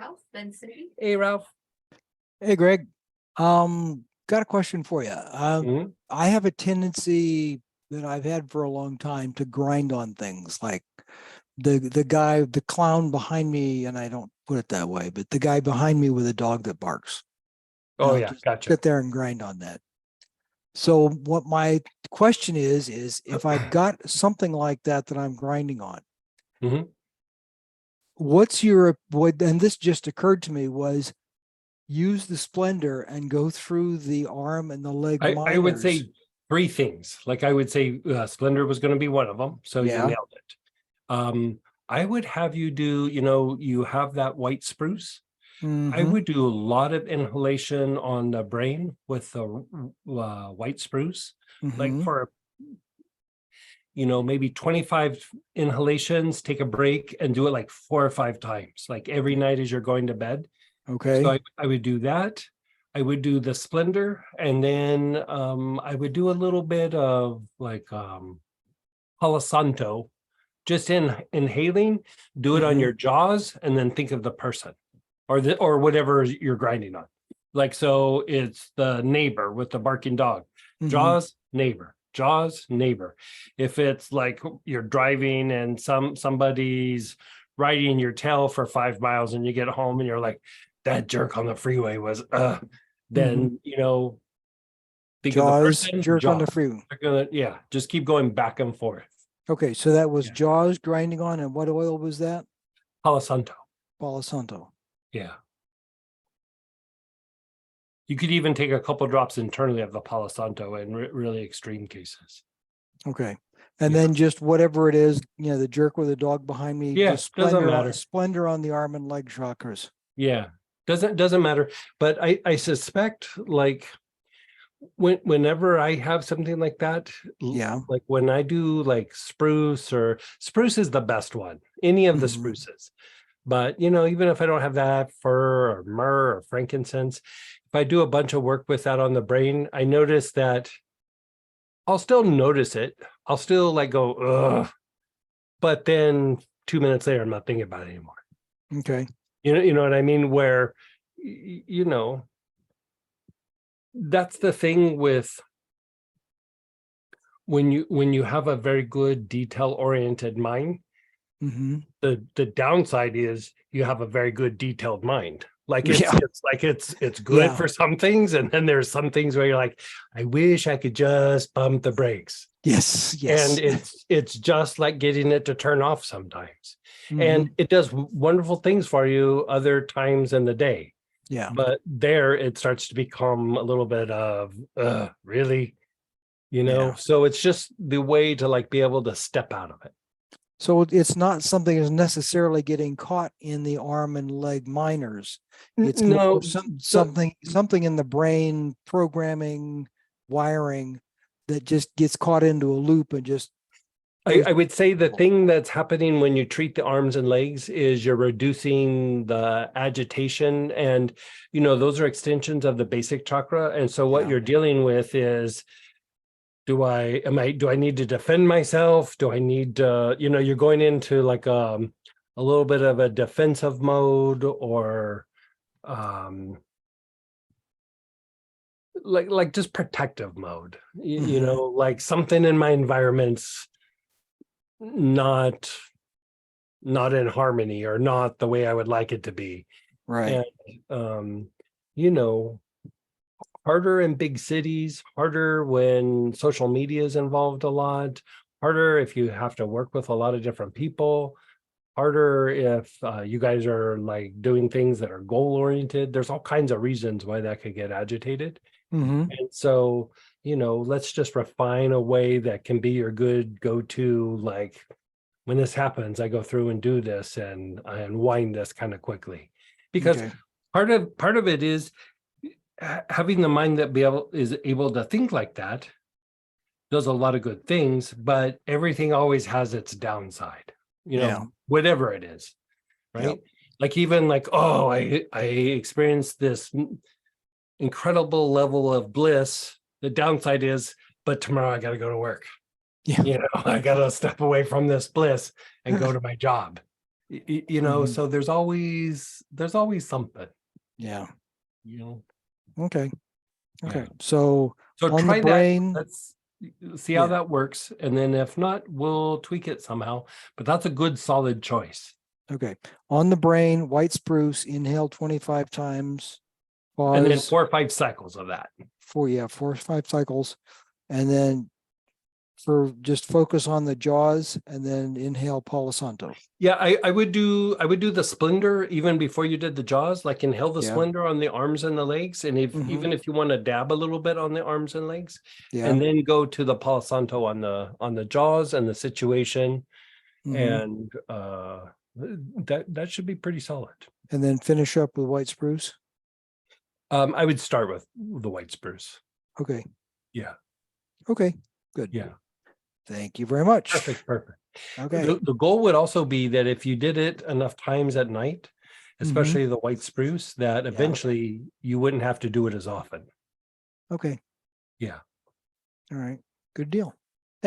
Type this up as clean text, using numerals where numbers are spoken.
Ralph, then Cindy. Hey, Ralph. Hey, Greg. Got a question for you. Mhm. I have a tendency that I've had for a long time to grind on things like the clown behind me, and I don't put it that way, but the guy behind me with a dog that barks. Oh, I'll yeah, just gotcha. sit there and grind on that. So what my question is if I've got something like that I'm grinding on, Mhm. what, and this just occurred to me, was use the Splendor and go through the arm and the leg I would minors. say three things. Like I would say Splendor was going to be one of them. So you Yeah. nailed it. I would have you do, you have that white spruce. I Mhm. would do a lot of inhalation on the brain with the white spruce, like Mhm. for, maybe 25 inhalations, take a break and do it like 4 or 5 times, like every night as you're going to bed. Okay. So I would do that. I would do the Splendor, and then I would do a little bit of like Palo Santo, just inhaling, do it on Mhm. your jaws, and then think of the person or whatever you're grinding on. Like, so it's the neighbor with the barking dog. Mhm. Jaws, neighbor. Jaws, neighbor. If it's like you're driving and somebody's riding your tail for 5 miles and you get home and you're like, that jerk on the freeway was then think of the Jaws, person. jerk on the Jaws. freeway. They're gonna, just keep going back and forth. Okay, so that was Yeah. Jaws grinding on, and what oil was that? Palo Santo. Palo Santo. Yeah. You could even take a couple drops internally of the Palo Santo in really extreme cases. Okay. And Yeah. then just whatever it is, the jerk with the dog behind me, Yeah, just doesn't matter. Splendor on the arm and leg chakras. Yeah, doesn't matter. But I suspect like whenever I have something like that, Yeah. like when I do like spruce is the best one, any of the Mhm. spruces. But even if I don't have that, fir or myrrh or frankincense, if I do a bunch of work with that on the brain, I notice that I'll still notice it. I'll still like go, ugh. But then 2 minutes later, I'm not thinking about it anymore. Okay. You know what I mean? Where, that's the thing with when you have a very good detail-oriented mind, Mm-hmm. the downside is you have a very good detailed mind. Like it's Yeah. it's good Yeah. for some things, and then there's some things where you're like, I wish I could just bump the brakes. Yes. And Yes. it's just like getting it to turn off sometimes. And Mhm. it does wonderful things for you other times in the day. Yeah. But there it starts to become a little bit of really, Yeah. so it's just the way to like be able to step out of it. So it's not something that's necessarily getting caught in the arm and leg minors. It's No, more something in the brain programming, wiring that just gets caught into a loop and just I would say the thing that's happening when you treat the arms and legs is you're reducing the agitation, and those are extensions of the basic chakra. And so what Yeah. you're dealing with is, do I need to defend myself? Do I need to, you're going into like a little bit of a defensive mode, or like just protective mode, Mhm. like something in my environment's not in harmony or not the way I would like it to be. Right. And you know harder in big cities, harder when social media is involved a lot, harder if you have to work with a lot of different people, harder if you guys are like doing things that are goal oriented. There's all kinds of reasons why that could get agitated. Mm-hmm. And so, let's just refine a way that can be your good go-to, like when this happens, I go through and do this and I unwind this kind of quickly. Because Okay. part of it is having the mind that is able to think like that does a lot of good things, but everything always has its downside, Yeah. whatever it is, right? Yep. Like even like, oh, I experienced this incredible level of bliss. The downside is, but tomorrow I got to go to work. Yeah. I got to step away from this bliss and go to my job. You know, Mhm. so there's always something, Yeah. you know. Okay. Yeah. Okay. So So on the try that. brain, Let's see how yeah. that works. And then if not, we'll tweak it somehow. But that's a good solid choice. Okay. On the brain, white spruce, inhale 25 times, And then pause 4 or 5 cycles of that. for, 4 or 5 cycles. And then for just focus on the jaws and then inhale Palo Santo. Yeah, I would do the splendor even before you did the jaws, like inhale the Yeah. splendor on the arms and the legs. And if Mhm. even if you want to dab a little bit on the arms and legs, Yeah. and then go to the Palo Santo on the jaws and the situation. Mhm. And that should be pretty solid. And then finish up with white spruce. I would start with the white spruce. Okay. Yeah, Okay. Good. yeah. Thank you very much. Perfect. Okay. The goal would also be that if you did it enough times at night, Mhm. especially the white spruce, that Yeah. eventually you wouldn't have to do it as often. Okay. Yeah. All right. Good deal.